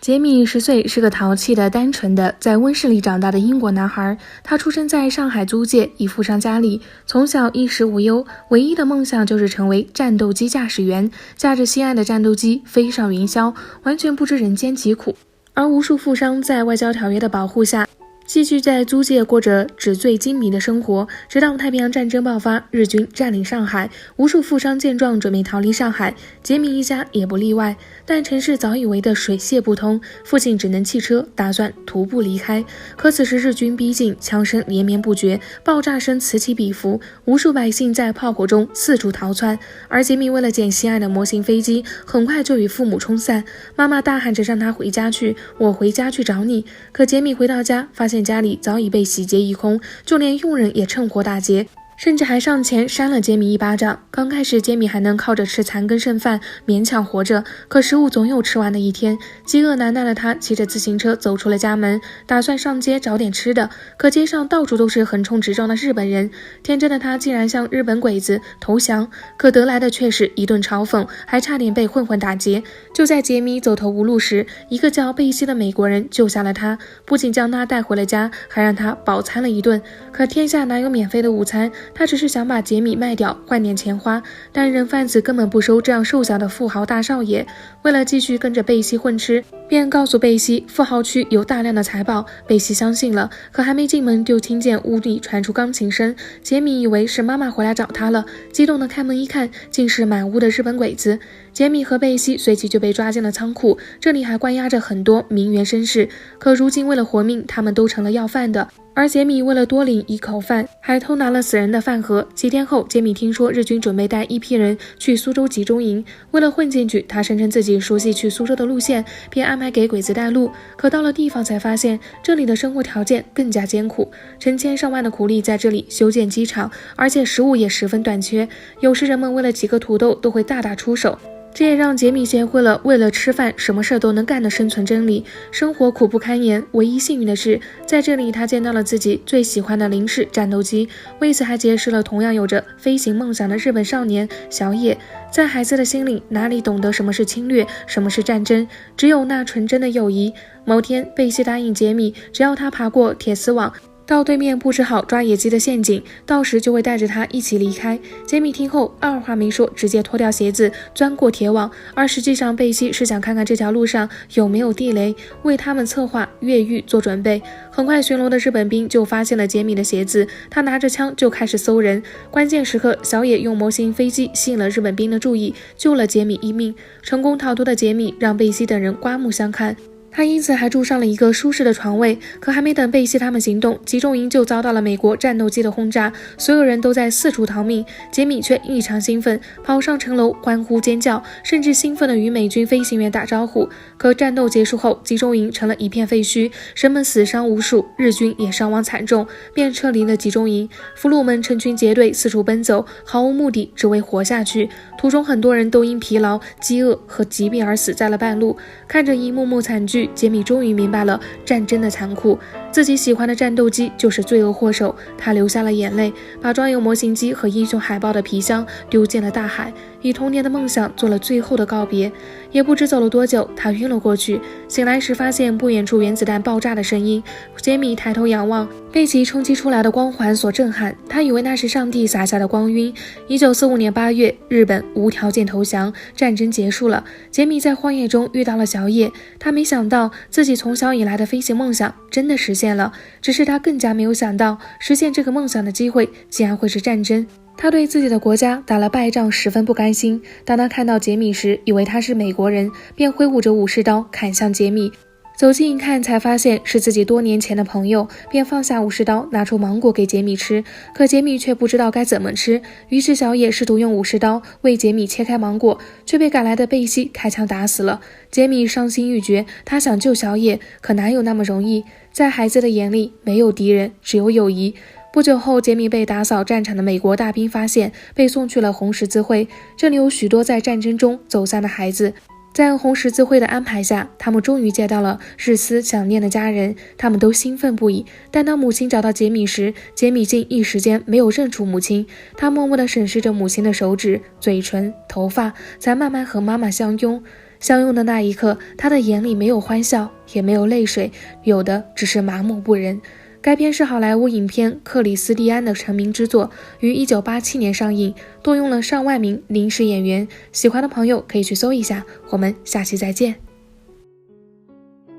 杰米10岁，是个淘气的、单纯的，在温室里长大的英国男孩。他出生在上海租界，已富商家里，从小衣食无忧，唯一的梦想就是成为战斗机驾驶员，驾着心爱的战斗机飞上云霄，完全不知人间疾苦。而无数富商在外交条约的保护下，继续在租界过着纸醉金迷的生活，直到太平洋战争爆发，日军占领上海，无数富商见状准备逃离上海，杰米一家也不例外。但城市早已围得水泄不通，父亲只能弃车，打算徒步离开。可此时日军逼近，枪声连绵不绝，爆炸声此起彼伏，无数百姓在炮火中四处逃窜。而杰米为了捡心爱的模型飞机，很快就与父母冲散。妈妈大喊着让他回家去，我回家去找你。可杰米回到家，发现家里早已被洗劫一空，就连佣人也趁火打劫，甚至还上前扇了杰米一巴掌。刚开始杰米还能靠着吃残羹剩饭勉强活着，可食物总有吃完的一天。饥饿难耐的他骑着自行车走出了家门，打算上街找点吃的，可街上到处都是横冲直撞的日本人。天真的他竟然向日本鬼子投降，可得来的却是一顿嘲讽，还差点被混混打劫。就在杰米走投无路时，一个叫贝西的美国人救下了他，不仅将他带回了家，还让他饱餐了一顿。可天下哪有免费的午餐，他只是想把杰米卖掉换点钱花，但人贩子根本不收这样瘦小的富豪大少爷。为了继续跟着贝西混吃，便告诉贝西富豪区有大量的财宝。贝西相信了，可还没进门就听见屋里传出钢琴声。杰米以为是妈妈回来找他了，激动的开门一看，竟是满屋的日本鬼子。杰米和贝西随即就被抓进了仓库，这里还关押着很多名媛绅士，可如今为了活命，他们都成了要饭的。而杰米为了多领一口饭，还偷拿了死人的饭盒。几天后，杰米听说日军准备带一批人去苏州集中营，为了混进去，他声称自己熟悉去苏州的路线，便安排给鬼子带路。可到了地方才发现，这里的生活条件更加艰苦，成千上万的苦力在这里修建机场，而且食物也十分短缺，有时人们为了几个土豆都会大打出手。这也让杰米学会了为了吃饭什么事都能干的生存真理。生活苦不堪言，唯一幸运的是，在这里他见到了自己最喜欢的零式战斗机，为此还结识了同样有着飞行梦想的日本少年小野。在孩子的心里，哪里懂得什么是侵略，什么是战争，只有那纯真的友谊。某天，贝西答应杰米，只要他爬过铁丝网，到对面布置好抓野鸡的陷阱，到时就会带着他一起离开。杰米听后二话没说，直接脱掉鞋子钻过铁网，而实际上贝西是想看看这条路上有没有地雷，为他们策划越狱做准备。很快巡逻的日本兵就发现了杰米的鞋子，他拿着枪就开始搜人。关键时刻，小野用模型飞机吸引了日本兵的注意，救了杰米一命。成功逃脱的杰米让贝西等人刮目相看，他因此还住上了一个舒适的床位。可还没等贝西他们行动，集中营就遭到了美国战斗机的轰炸，所有人都在四处逃命。杰米却异常兴奋，跑上城楼欢呼尖叫，甚至兴奋地与美军飞行员打招呼。可战斗结束后，集中营成了一片废墟，人们死伤无数，日军也伤亡惨重，便撤离了集中营。俘虏们成群结队四处奔走，毫无目的，只为活下去。途中很多人都因疲劳、饥饿和疾病而死在了半路。看着一幕幕惨剧，杰米终于明白了战争的残酷，自己喜欢的战斗机就是罪恶祸首。他流下了眼泪，把装有模型机和英雄海报的皮箱丢进了大海，与童年的梦想做了最后的告别。也不知走了多久，他晕了过去，醒来时发现不远处原子弹爆炸的声音。杰米抬头仰望，被其冲击出来的光环所震撼，他以为那是上帝洒下的光晕。1945年8月，日本无条件投降，战争结束了。杰米在荒野中遇到了小野，他没想到自己从小以来的飞行梦想真的实现了，只是他更加没有想到，实现这个梦想的机会竟然会是战争。他对自己的国家打了败仗十分不甘心，当他看到杰米时，以为他是美国人，便挥舞着武士刀砍向杰米。走近一看，才发现是自己多年前的朋友，便放下武士刀，拿出芒果给杰米吃。可杰米却不知道该怎么吃，于是小野试图用武士刀为杰米切开芒果，却被赶来的贝西开枪打死了。杰米伤心欲绝，他想救小野，可哪有那么容易？在孩子的眼里，没有敌人，只有友谊。不久后，杰米被打扫战场的美国大兵发现，被送去了红十字会。这里有许多在战争中走散的孩子，在红十字会的安排下，他们终于见到了日思想念的家人，他们都兴奋不已。但当母亲找到杰米时，杰米竟一时间没有认出母亲。他默默地审视着母亲的手指、嘴唇、头发，才慢慢和妈妈相拥。相拥的那一刻，他的眼里没有欢笑，也没有泪水，有的只是麻木不仁。该片是好莱坞影片克里斯蒂安的成名之作，于1987年上映，动用了上万名临时演员。喜欢的朋友可以去搜一下。我们下期再见。